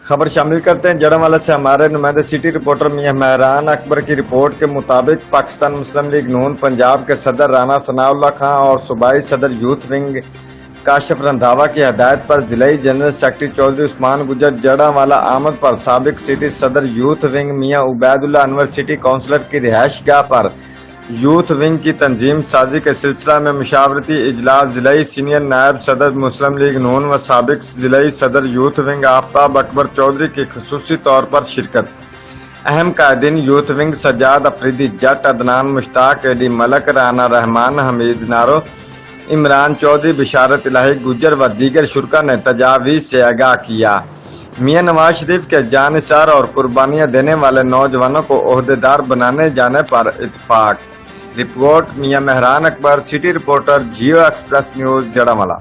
خبر شامل کرتے ہیں جڑاوالا سے ہمارے نمائندے سٹی رپورٹر میاں مہران اکبر کی رپورٹ کے مطابق پاکستان مسلم لیگ نون پنجاب کے صدر رانا ثناء اللہ خان اور صوبائی صدر یوتھ ونگ کاشف رندھاوا کی ہدایت پر ضلعی جنرل سیکرٹری چودھری عثمان گجر جڑاوالا آمد پر سابق سٹی صدر یوتھ ونگ میاں عبید اللہ انور سٹی کونسلر کی رہائش گاہ پر یوتھ ونگ کی تنظیم سازی کے سلسلہ میں مشاورتی اجلاس ضلعی سینئر نائب صدر مسلم لیگ نون و سابق ضلعی صدر یوتھ ونگ آفتاب اکبر چودھری کی خصوصی طور پر شرکت۔ اہم قائدین یوتھ ونگ سجاد افریدی جٹ، عدنان مشتاق، ایڈی ملک، رانا رحمان، حمید نارو، عمران چودھری، بشارت الہی گجر و دیگر شرکا نے تجاویز سے آگاہ کیا۔ میاں نواز شریف کے جانثار اور قربانیاں دینے والے نوجوانوں کو عہدیدار بنانے جانے پر اتفاق۔ رپورٹ میاں Mehran Akbar, city reporter, Geo express news, جڑاوالا۔